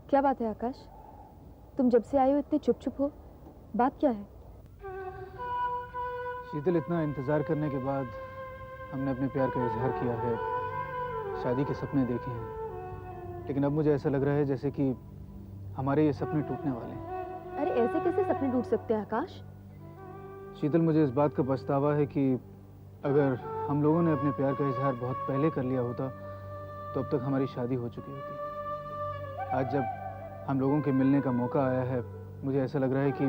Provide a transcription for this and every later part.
क्या बात है आकाश? तुम जब से आए हो इतने चुप चुप हो, बात क्या है? शीतल, इतना इंतजार करने के बाद हमने अपने प्यार का इजहार किया है, शादी के सपने देखे हैं, लेकिन अब मुझे ऐसा लग रहा है जैसे कि हमारे ये सपने टूटने वाले हैं। अरे ऐसे कैसे सपने टूट सकते हैं आकाश? शीतल, मुझे इस बात का पछतावा है कि अगर हम लोगों ने अपने प्यार का इजहार बहुत पहले कर लिया होता तो अब तक हमारी शादी हो चुकी होती। आज जब हम लोगों के मिलने का मौका आया है, मुझे ऐसा लग रहा है कि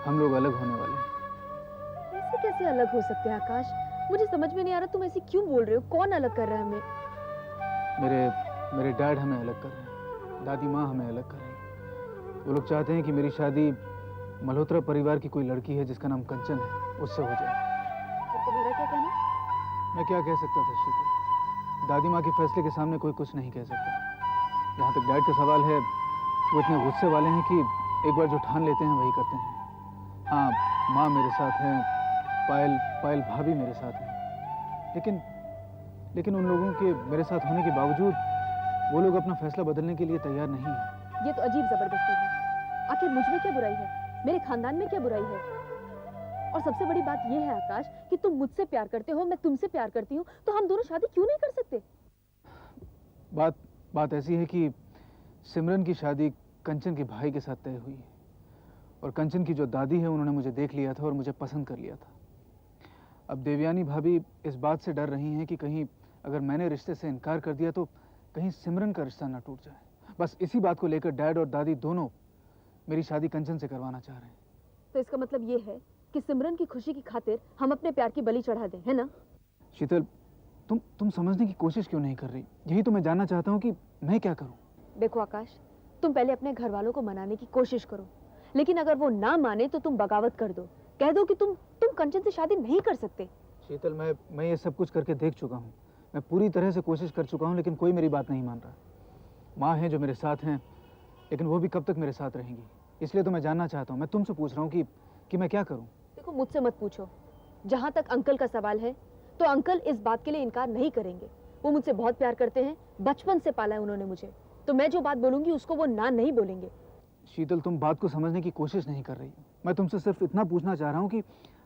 हम लोग अलग होने वाले हैं। ऐसे कैसे अलग हो सकते हैं आकाश? मुझे समझ में नहीं आ रहा तुम ऐसे क्यों बोल रहे हो। कौन अलग कर रहा है हमें? मेरे डैड हमें अलग कर रहे हैं, दादी माँ हमें अलग कर रही है। वो लोग चाहते हैं कि मेरी शादी मल्होत्रा परिवार की कोई लड़की है जिसका नाम कंचन है, उससे हो जाए। तुम्हारा क्या कहना? मैं क्या कह सकता था शीतल? दादी माँ के फैसले के सामने कोई कुछ नहीं कह सकता। जहाँ तक डैड का सवाल है, वो इतने गुस्से वाले हैं कि एक बार जो ठान लेते हैं वही करते हैं। हाँ, माँ मेरे साथ हैं, पायल भाभी मेरे साथ हैं, लेकिन उन लोगों के मेरे साथ होने के बावजूद वो लोग अपना फैसला बदलने के लिए तैयार नहीं हैं। ये तो अजीब जबरदस्ती है। आखिर मुझ में क्या बुराई है? मेरे खानदान में क्या बुराई है? और सबसे बड़ी बात यह है आकाश कि तुम मुझसे प्यार करते हो, मैं तुमसे प्यार करती हूँ, तो हम दोनों शादी क्यों नहीं कर सकते? बात ऐसी है कि सिमरन की शादी कंचन के भाई के साथ तय हुई है, और कंचन की जो दादी है उन्होंने मुझे देख लिया था और मुझे पसंद कर लिया था। अब देवयानी भाभी इस बात से डर रही हैं कि कहीं अगर मैंने रिश्ते से इनकार कर दिया तो कहीं सिमरन का रिश्ता ना टूट जाए। बस इसी बात को लेकर डैड और दादी दोनों मेरी शादी कंचन से करवाना चाह रहे हैं। तो इसका मतलब ये है कि सिमरन की खुशी की खातिर हम अपने प्यार की बलि चढ़ा दें, है ना? शीतल, तुम समझने की कोशिश क्यों नहीं कर रही? यही तो मैं जानना चाहता हूँ कि मैं क्या करूँ। देखो आकाश, तुम पहले अपने घर वालों को मनाने की कोशिश करो, लेकिन अगर वो ना माने तो तुम बगावत कर दो। कह दो कि तुम कंचन से शादी नहीं कर सकते। शीतल, मैं ये सब कुछ करके देख चुका हूँ। मैं पूरी तरह से कोशिश कर चुका हूँ, लेकिन कोई मेरी बात नहीं मान रहा। माँ है जो मेरे साथ हैं, लेकिन वो भी कब तक मेरे साथ रहेंगी? इसलिए तो मैं जानना चाहता हूँ। मैं तुमसे पूछ रहा हूँ कि मैं क्या करूँ। देखो, मुझसे मत पूछो। जहां तक अंकल का सवाल है तो अंकल इस बात के लिए इनकार नहीं करेंगे। वो मुझसे बहुत प्यार करते हैं, बचपन से पाला है उन्होंने मुझे, तो मैं जो बात बोलूंगी उसको वो ना नहीं बोलेंगे। शीतल, तुम बात को समझने की कोशिश नहीं कर रही। मैं तुमसे सिर्फ इतना पूछना चाह रहा हूँ कि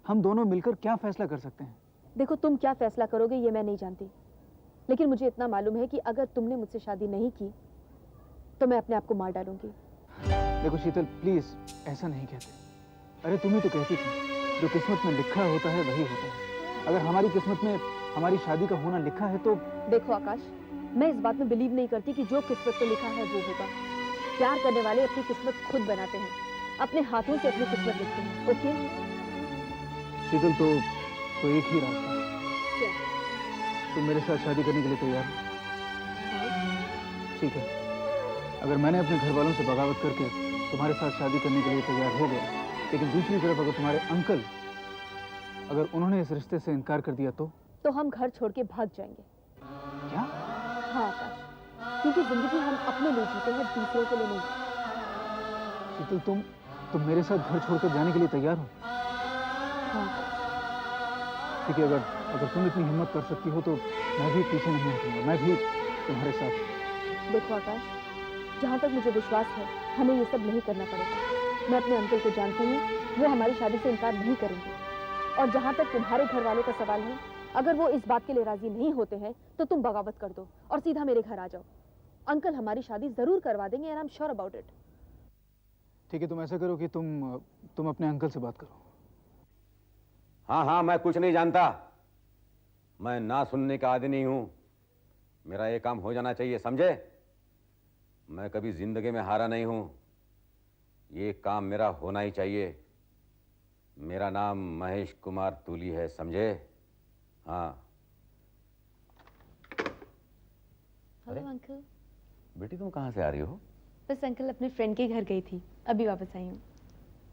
हम दोनों मिलकर क्या फैसला कर सकते हैं। देखो, तुम क्या फैसला करोगे ये मैं नहीं जानती, लेकिन मुझे इतना मालूम है कि अगर तुमने मुझसे शादी नहीं की तो मैं अपने आप को मार डालूंगी। देखो शीतल, प्लीज ऐसा नहीं कहते। अरे तुम ही तो कहती थी जो किस्मत में लिखा होता है वही होता है। अगर हमारी किस्मत में हमारी शादी का होना लिखा है तो। देखो आकाश, मैं इस बात में बिलीव नहीं करती कि जो किस्मत में लिखा है वो होगा। प्यार करने वाले अपनी किस्मत खुद बनाते हैं, अपने हाथों से अपनी किस्मत लिखते हैं। ओके शीतल, तो एक ही रास्ता है। क्या? तुम मेरे साथ शादी करने के लिए तैयार हो? हाँ। ठीक है, अगर मैंने अपने घर वालों से बगावत करके तुम्हारे साथ शादी करने के लिए तैयार हो गया, लेकिन दूसरी तरफ अगर तुम्हारे अंकल अगर उन्होंने इस रिश्ते से इनकार कर दिया तो हम घर छोड़ के भाग जाएंगे। क्या? हाँ आकाश, क्योंकि जिंदगी हम अपने लिए जीते हैं, दूसरों के लिए नहीं। शीतल, तुम मेरे साथ घर छोड़कर जाने के लिए तैयार हो? हाँ। ठीक है, अगर तुम इतनी हिम्मत कर सकती हो तो मैं भी पीछे नहीं हटूंगा। मैं भी तुम्हारे साथ। देखो आकाश, जहाँ तक मुझे विश्वास है हमें ये सब नहीं करना पड़ेगा। मैं अपने अंकल को जानती हूँ, वो हमारी शादी से इनकार नहीं करेंगे। और जहाँ तक तुम्हारे घर वालों का सवाल है, अगर वो इस बात के लिए राजी नहीं होते हैं तो तुम बगावत कर दो और सीधा मेरे घर आ जाओ। अंकल हमारी शादी जरूर करवा देंगे, and I am sure about it. ठीक है, तुम ऐसा करो कि तुम अपने अंकल से बात करो। हाँ, मैं कुछ नहीं जानता। मैं ना सुनने का आदि नहीं हूं। मेरा ये काम हो जाना चाहिए, समझे? मैं कभी जिंदगी में हारा नहीं हूं। ये काम मेरा होना ही चाहिए। मेरा नाम महेश कुमार तूली है, समझे? हाँ। Hello uncle. बेटी, तुम कहाँ से आ रही हो? बस अंकल, अपने फ्रेंड के घर गई थी, अभी वापस आई हूँ।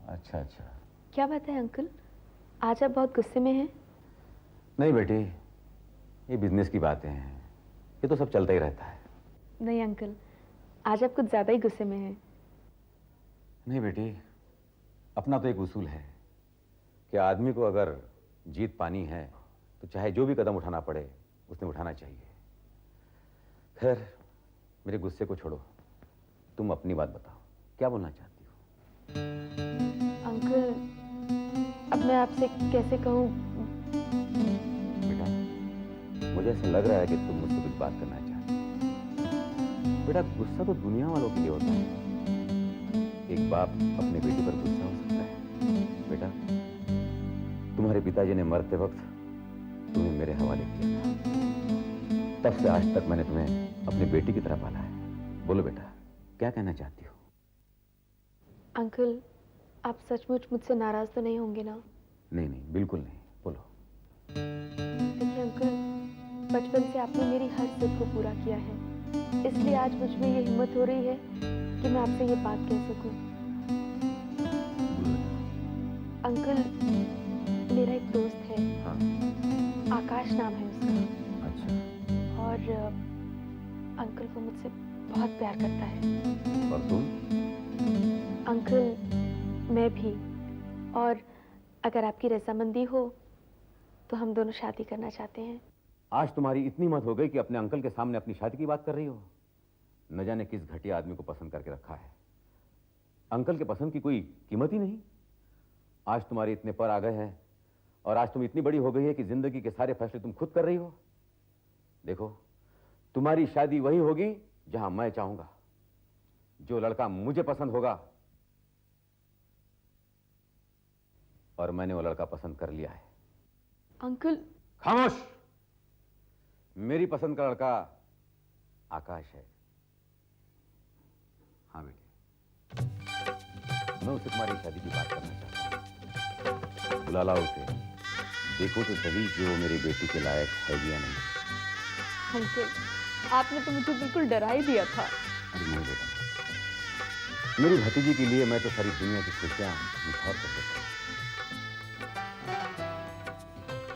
अच्छा। क्या बात है अंकल, आज आप बहुत गुस्से में हैं? नहीं बेटी, ये बिजनेस की बातें हैं, ये तो सब चलता ही रहता है। नहीं अंकल, आज आप कुछ ज्यादा ही गुस्से में हैं। नहीं बेटी, अपना तो एक उसूल है कि आदमी को अगर जीत पानी है तो चाहे जो भी कदम उठाना पड़े उसने उठाना चाहिए। खैर, मेरे गुस्से को छोड़ो। तुम अपनी बात बताओ, क्या बोलना चाहती हो? अंकल, अब मैं आपसे कैसे कहूँ? बेटा, मुझे ऐसा लग रहा है कि तुम मुझसे कुछ बात करना चाहती हो। बेटा, गुस्सा तो दुनिया वालों के लिए होता है। एक बाप अपने बेटे पर गुस्सा हो सकता है। बेटा, तुम्हारे पिताजी ने मरते वक्त तुम्हें मेरे हवाले किया था। तब से आज तक मैंने तुम्हें अपनी बेटी की तरह पाला है। बोलो बेटा, क्या कहना चाहती हो? अंकल, आप सचमुच मुझसे नाराज तो नहीं होंगे ना? नहीं नहीं, बिल्कुल नहीं, बोलो। देखिए अंकल, बचपन से आपने मेरी हर जिद को पूरा किया है, इसलिए आज मुझ में ये हिम्मत हो रही है कि मैं आपसे ये बात कह सकूं। अंकल, मेरा एक दोस्त है। हाँ। आकाश नाम है उसका। अच्छा। और अंकल वो मुझसे बहुत प्यार करता है। और तुम? अंकल, मैं भी। और अगर आपकी रजामंदी हो तो हम दोनों शादी करना चाहते हैं। आज तुम्हारी इतनी हिम्मत हो गई कि अपने अंकल के सामने अपनी शादी की बात कर रही हो? न जाने किस घटिया आदमी को पसंद करके रखा है। अंकल के पसंद की कोई कीमत ही नहीं। आज तुम्हारे इतने पर आ गए हैं और आज तुम इतनी बड़ी हो गई है कि जिंदगी के सारे फैसले तुम खुद कर रही हो। देखो, तुम्हारी शादी वही होगी जहां मैं चाहूंगा। जो लड़का मुझे पसंद होगा, और मैंने वो लड़का पसंद कर लिया है। अंकल। खामोश! मेरी पसंद का लड़का आकाश है। हाँ बेटे, मैं उससे तुम्हारी शादी की बात करना चाहता हूँ। बुला लाओ उसे, देखो तो सही कि वो मेरी बेटी के लायक है या नहीं। अंकल, आपने तो मुझे बिल्कुल डरा ही दिया था। अरे नहीं बेटा, मेरी भतीजी के लिए मैं तो सारी दुनिया की खुशियां निछावर कर देता हूँ।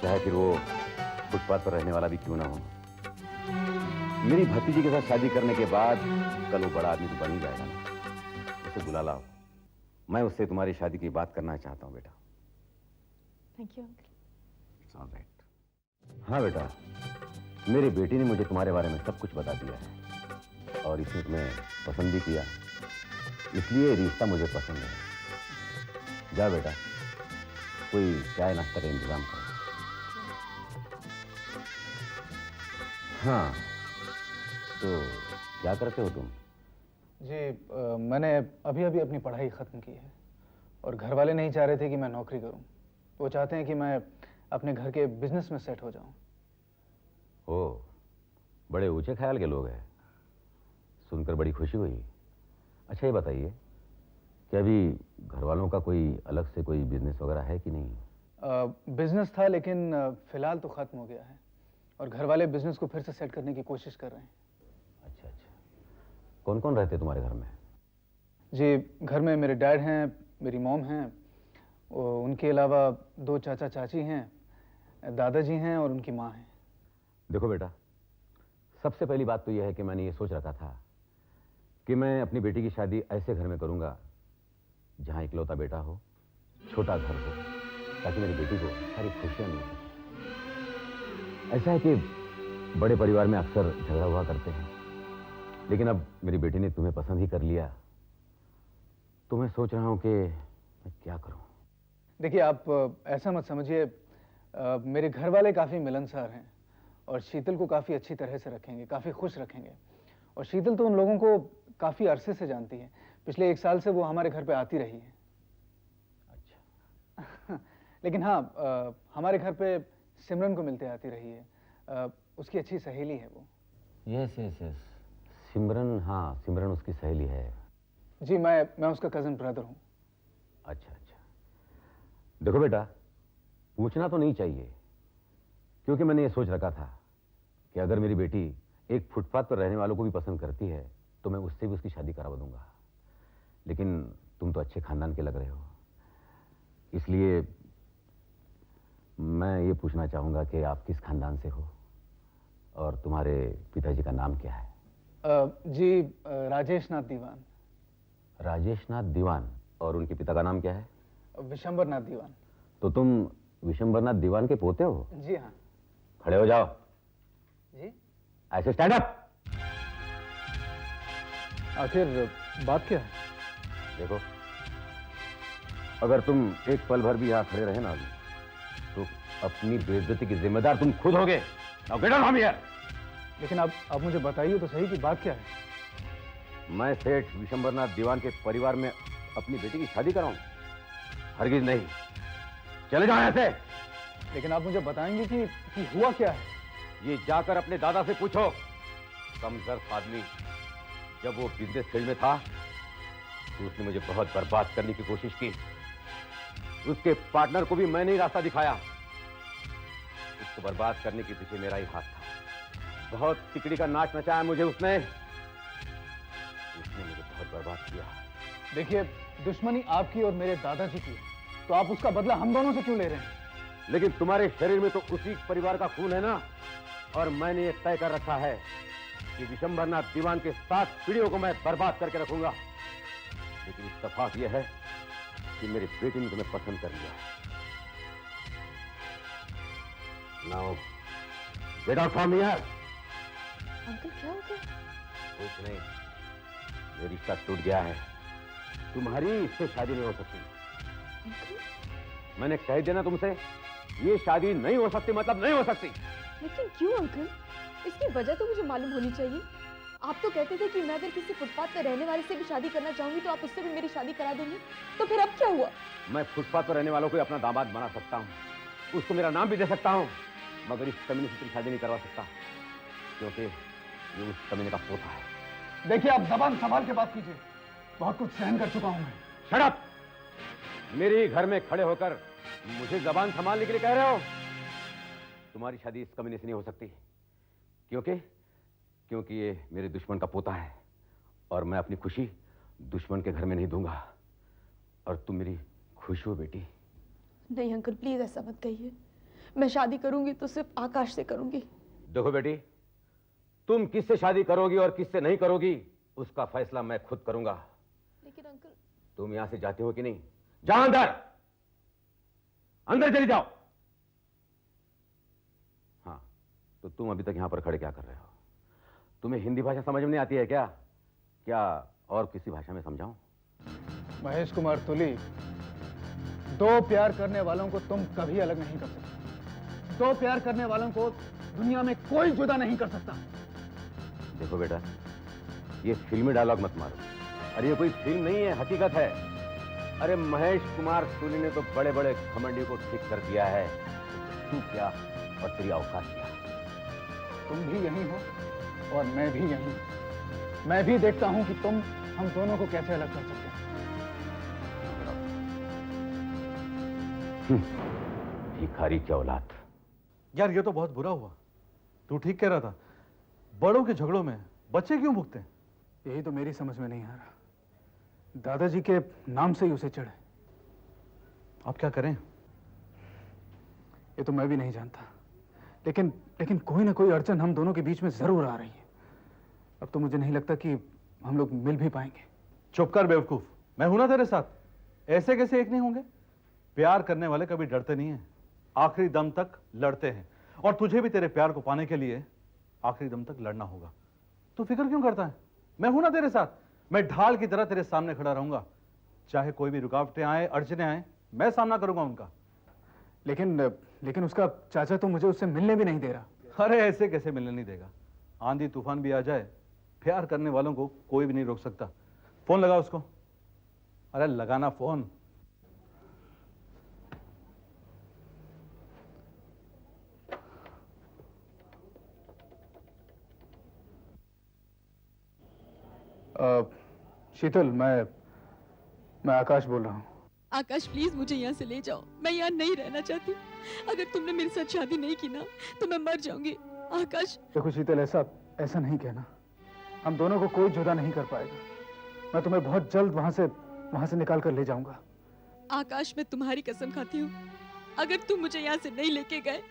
चाहे फिर वो फुटपाथ पर रहने वाला भी क्यों ना हो। मेरी भतीजी के साथ शादी करने के बाद कल वो बड़ा आदमी तो बन ही जाएगा ना। उसे बुला लाओ, मैं उससे तुम्हारी शादी की बात करना चाहता हूँ बेटा। Thank you uncle. It's all right. हाँ बेटा, मेरी बेटी ने मुझे तुम्हारे बारे में सब कुछ बता दिया है और इसने तुम्हें पसंद भी किया, इसलिए रिश्ता मुझे पसंद है। जा बेटा, कोई चाय नाश्ता का इंतजाम करो। हाँ, तो क्या करते हो तुम? जी, मैंने अभी अभी अपनी पढ़ाई ख़त्म की है और घर वाले नहीं चाह रहे थे कि मैं नौकरी करूं। वो चाहते हैं कि मैं अपने घर के बिजनेस में सेट हो जाऊं। ओह, बड़े ऊंचे ख्याल के लोग हैं। सुनकर बड़ी खुशी हुई। अच्छा ये बताइए कि अभी घर वालों का कोई अलग से कोई बिजनेस वगैरह है कि नहीं? बिजनेस था, लेकिन फिलहाल तो ख़त्म हो गया है और घर वाले बिजनेस को फिर से सेट करने की कोशिश कर रहे हैं। अच्छा अच्छा, कौन कौन रहते तुम्हारे घर में? जी, घर में मेरे डैड हैं, मेरी मॉम हैं, उनके अलावा 2 चाचा चाची हैं, दादाजी हैं और उनकी माँ हैं। देखो बेटा, सबसे पहली बात तो यह है कि मैंने ये सोच रखा था कि मैं अपनी बेटी की शादी ऐसे घर में करूंगा जहां इकलौता बेटा हो, छोटा घर हो, ताकि मेरी बेटी को सारी खुशियां मिल सकें। ऐसा है कि बड़े परिवार में अक्सर झगड़ा हुआ करते हैं, लेकिन अब मेरी बेटी ने तुम्हें पसंद ही कर लिया, तो मैं सोच रहा हूं कि मैं क्या करूं। देखिए, आप ऐसा मत समझिए, मेरे घर वाले काफ़ी मिलनसार हैं और शीतल को काफ़ी अच्छी तरह से रखेंगे, काफ़ी खुश रखेंगे। और शीतल तो उन लोगों को काफ़ी अरसे से जानती है, पिछले 1 साल से वो हमारे घर पे आती रही है। अच्छा। लेकिन हाँ, हमारे घर पे सिमरन को मिलते आती रही है, उसकी अच्छी सहेली है वो। यस यस यस, सिमरन, हाँ सिमरन उसकी सहेली है। जी, मैं उसका कज़न ब्रदर हूँ। अच्छा अच्छा, देखो बेटा, पूछना तो नहीं चाहिए, क्योंकि मैंने ये सोच रखा था कि अगर मेरी बेटी एक फुटपाथ पर रहने वालों को भी पसंद करती है तो मैं उससे भी उसकी शादी करवा दूंगा। लेकिन तुम तो अच्छे खानदान के लग रहे हो, इसलिए मैं ये पूछना चाहूंगा कि आप किस खानदान से हो और तुम्हारे पिताजी का नाम क्या है? जी, राजेश नाथ दीवान। राजेश नाथ दीवान। और उनके पिता का नाम क्या है? विशंबर नाथ दीवान। तो तुम विशंबर नाथ दीवान के पोते हो? जी हाँ। खड़े हो जाओ। जी, ऐसे स्टैंड अप। आखिर बात क्या है? देखो, अगर तुम एक पल भर भी यहां खड़े रहे ना अभी, तो अपनी बेइज्जती की जिम्मेदार तुम खुद होगे। Now get out from here! लेकिन आप मुझे बताइए तो सही कि बात क्या है? मैं सेठ विशंबरनाथ दीवान के परिवार में अपनी बेटी की शादी कराऊं? हरगिज नहीं। चले जाओ यहां से। लेकिन आप मुझे बताएंगे कि हुआ क्या है? ये जाकर अपने दादा से पूछो। कमजोर आदमी, जब वो बिजनेस फील्ड में था तो उसने मुझे बहुत बर्बाद करने की कोशिश की। उसके पार्टनर को भी मैंने ही रास्ता दिखाया। उसको बर्बाद करने के पीछे मेरा ही हाथ था। बहुत तिकड़ी का नाच नचाया मुझे उसने मुझे बहुत बर्बाद किया। देखिए, दुश्मनी आपकी और मेरे दादाजी की है, तो आप उसका बदला हम दोनों से क्यों ले रहे हैं? लेकिन तुम्हारे शरीर में तो उसी परिवार का खून है ना, और मैंने ये तय कर रखा है कि विशंबरनाथ दीवान के 7 पीढ़ियों को मैं बर्बाद करके रखूंगा। लेकिन इत्तेफाक यह है कि मेरी बेटी ने तुम्हें पसंद कर लिया। Now get out from here. Uncle क्या हो गया? कुछ नहीं, ये रिश्ता टूट गया है। तुम्हारी इससे शादी नहीं हो सकती। अंकल? मैंने कह दिया ना तुमसे, ये शादी नहीं हो सकती, मतलब नहीं हो सकती। लेकिन क्यों अंकल? इसकी वजह तो मुझे मालूम होनी चाहिए। आप तो कहते थे कि मैं अगर किसी फुटपाथ पर रहने वाले से भी शादी करना चाहूंगी तो आप उससे भी मेरी शादी करा देंगे, तो फिर अब क्या हुआ? मैं फुटपाथ पर रहने वालों को अपना दामाद बना सकता हूँ, उसको मेरा नाम भी दे सकता हूँ, मगर इस कमीने से शादी नहीं करवा सकता, क्योंकि ये उस कमीने का पोता है। देखिए, आप जबान संभाल के बात कीजिए। बहुत कुछ सहन कर चुका हूं मैं। Shut up! मेरे घर में खड़े होकर मुझे जबान संभालने के लिए कह रहे हो? तुम्हारी शादी इस कमीने से नहीं हो सकती, क्योंकि ये मेरे दुश्मन का पोता है, और मैं अपनी खुशी दुश्मन के घर में नहीं दूंगा। और तुम मेरी खुश हो बेटी? नहीं अंकल, प्लीज ऐसा मत कहिए। मैं शादी करूंगी तो सिर्फ आकाश से करूंगी। देखो बेटी, तुम किससे शादी करोगी और किससे नहीं करोगी, उसका फैसला मैं खुद करूंगा। लेकिन अंकल, तुम यहां से जाते हो कि नहीं? जाओ अंदर, अंदर चली जाओ। हाँ, तो तुम अभी तक यहां पर खड़े क्या कर रहे हो? तुम्हें हिंदी भाषा समझ में नहीं आती है क्या? क्या और किसी भाषा में समझाऊं? महेश कुमार तुली, दो प्यार करने वालों को तुम कभी अलग नहीं कर सकते। दो प्यार करने वालों को दुनिया में कोई जुदा नहीं कर सकता। देखो बेटा, ये फिल्मी डायलॉग मत मारो। अरे ये कोई फिल्म नहीं है, हकीकत है। अरे महेश कुमार तुली ने तो बड़े बड़े घमंडियों को ठीक कर दिया है। तू क्या और तेरी औकात क्या? तुम भी यही हो और मैं भी यही हूं। मैं भी देखता हूं कि तुम हम दोनों को कैसे अलग कर सकते हो। भिखारी की औलाद। यार ये तो बहुत बुरा हुआ। तू ठीक कह रहा था, बड़ों के झगड़ों में बच्चे क्यों भुगते हैं? यही तो मेरी समझ में नहीं आ रहा। दादाजी के नाम से ही उसे चढ़े। अब क्या करें? ये तो मैं भी नहीं जानता, लेकिन कोई ना कोई अड़चन हम दोनों के बीच में जरूर आ रही है। अब तो मुझे नहीं लगता कि हम लोग मिल भी पाएंगे। चुप कर बेवकूफ, मैं हूं ना तेरे साथ। ऐसे कैसे एक नहीं होंगे? प्यार करने वाले कभी डरते नहीं हैं, आखिरी दम तक लड़ते हैं। और तुझे भी तेरे प्यार को पाने के लिए आखिरी दम तक लड़ना होगा। तू फिक्र क्यों करता है? मैं हूं ना तेरे साथ। मैं ढाल की तरह तेरे सामने खड़ा रहूंगा। चाहे कोई भी रुकावटें आए, अड़चने आए, मैं सामना करूंगा उनका। लेकिन उसका चाचा तो मुझे उससे मिलने भी नहीं दे रहा। अरे ऐसे कैसे मिलने नहीं देगा? आंधी तूफान भी आ जाए, प्यार करने वालों को कोई भी नहीं रोक सकता। फोन लगा उसको। अरे लगाना फोन। शीतल, मैं आकाश बोल रहा हूँ। आकाश प्लीज मुझे यहाँ से ले जाओ, मैं यहाँ नहीं रहना चाहती। अगर तुमने मेरे साथ शादी नहीं की ना तो मैं मर जाऊंगी। आकाश देखो शीतल, ऐसा नहीं कहना। हम दोनों को कोई जुदा नहीं कर पाएगा। मैं तुम्हें बहुत जल्द वहां से निकाल कर ले जाऊंगा। आकाश, मैं तुम्हारी कसम खाती हूँ, अगर तुम मुझे यहाँ से नहीं लेके गए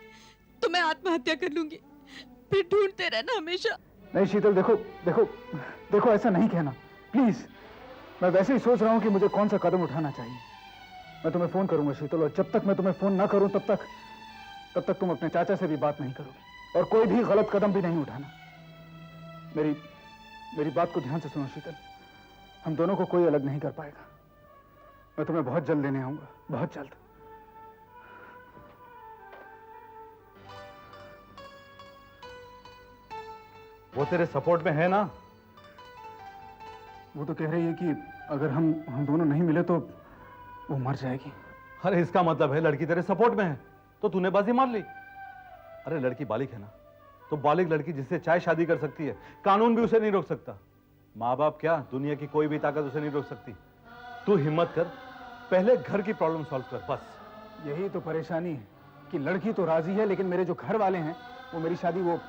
तो मैं आत्महत्या कर लूंगी। फिर ढूंढते रहना हमेशा। नहीं शीतल, देखो ऐसा नहीं कहना प्लीज। मैं वैसे ही सोच रहा हूँ कि मुझे कौन सा कदम उठाना चाहिए। मैं तुम्हें फोन करूंगा शीतल, और जब तक मैं तुम्हें फोन ना करूं तब तक तुम अपने चाचा से भी बात नहीं करोगे, और कोई भी गलत कदम भी नहीं उठाना। मेरी बात को ध्यान से सुनो शीतल। हम दोनों को कोई अलग नहीं कर पाएगा। मैं तुम्हें बहुत जल्द लेने आऊंगा, बहुत जल्द। वो तेरे सपोर्ट में है ना? वो तो कह रही है कि अगर हम दोनों नहीं मिले तो वो मर जाएगी। अरे इसका मतलब है लड़की तेरे सपोर्ट में है, तो तूने बाजी मार ली। अरे लड़की बालिग है ना, तो बालिग लड़की जिससे चाहे शादी कर सकती है, कानून भी उसे नहीं रोक सकता। माँ बाप क्या, दुनिया की कोई भी ताकत उसे नहीं रोक सकती। तू हिम्मत कर, पहले घर की प्रॉब्लम सॉल्व कर, बस। यही तो परेशानी है कि लड़की तो राजी है, लेकिन मेरे जो घर वाले हैं वो मेरी शादी, वो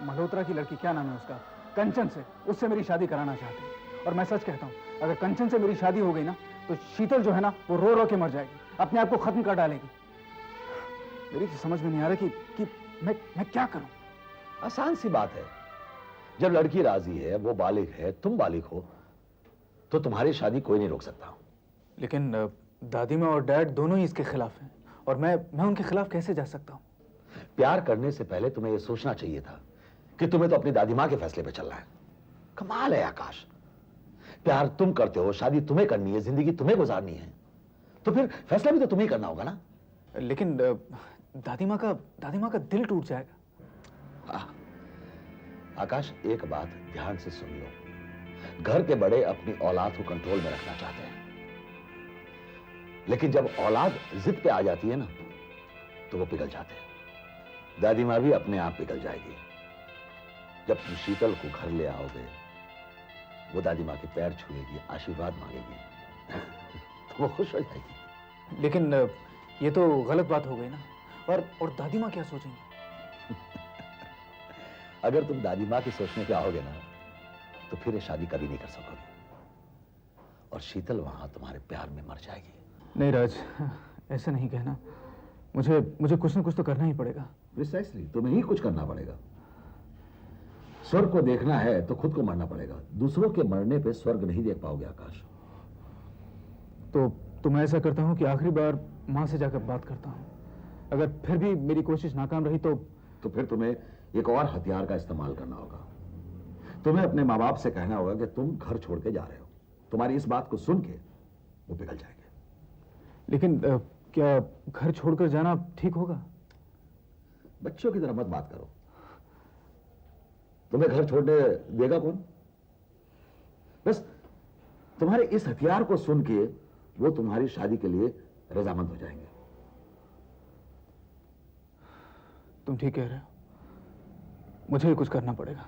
मल्होत्रा की लड़की, क्या नाम है उसका, कंचन से, उससे मेरी शादी कराना चाहते हैं। और मैं सच कहता हूँ, अगर कंचन से मेरी शादी हो गई ना, तो शीतल जो है ना, वो रो रो के मर जाएगी, अपने आप को खत्म कर डालेगी। मेरी तो समझ में नहीं आ रहा कि मैं क्या करूं। आसान सी बात है, जब लड़की राजी है, वो बालिग है, तुम बालिग हो, तो तुम्हारी शादी कोई नहीं रोक सकता। लेकिन दादी माँ और डैड दोनों ही इसके खिलाफ हैं, और मैं उनके खिलाफ कैसे जा सकता हूँ? प्यार करने से पहले तुम्हें यह सोचना चाहिए था कि तुम्हें तो अपनी दादी माँ के फैसले पे चलना है। कमाल है आकाश, प्यार तुम करते हो, शादी तुम्हें करनी है, जिंदगी तुम्हें गुजारनी है, तो फिर फैसला भी तो तुम्हें करना होगा ना। लेकिन दादी माँ का दिल टूट जाएगा। आकाश, एक बात ध्यान से सुन लो, घर के बड़े अपनी औलाद को कंट्रोल में रखना चाहते हैं, लेकिन जब औलाद जिद पे आ जाती है ना, तो वो पिघल जाते हैं। दादी माँ भी अपने आप पिघल जाएगी। जब तुम शीतल को घर ले आओगे, वो दादी माँ के पैर छुएगी, आशीर्वाद मांगेगी, तो वो खुश हो जाएगी। लेकिन ये तो गलत बात हो गई ना, और दादी माँ क्या सोचेंगी? अगर तुम दादी माँ की सोचने पे आओगे ना, तो फिर ये शादी कभी नहीं कर सकोगे, और शीतल वहां तुम्हारे प्यार में मर जाएगी। नहीं राज, ऐसे नहीं कहना। मुझे कुछ ना कुछ तो करना ही पड़ेगा। प्रिसाइसली, तुम्हें ही कुछ करना पड़ेगा। स्वर्ग को देखना है तो खुद को मरना पड़ेगा। दूसरों के मरने पे स्वर्ग नहीं देख पाओगे आकाश। तो मैं ऐसा करता हूँ कि आखिरी बार माँ से जाकर बात करता हूँ। अगर फिर भी मेरी कोशिश नाकाम रही तो फिर तुम्हें एक और हथियार का इस्तेमाल करना होगा। तुम्हें अपने माँ बाप से कहना होगा कि तुम घर छोड़ के जा रहे हो। तुम्हारी इस बात को सुन के वो पिघल जाएंगे। लेकिन क्या घर छोड़कर जाना ठीक होगा? बच्चों की तरह मत बात करो। तुम्हें घर छोड़ने देगा कौन? बस तुम्हारे इस हथियार को सुन के वो तुम्हारी शादी के लिए रजामंद हो जाएंगे। तुम ठीक कह रहे हो, मुझे ही कुछ करना पड़ेगा।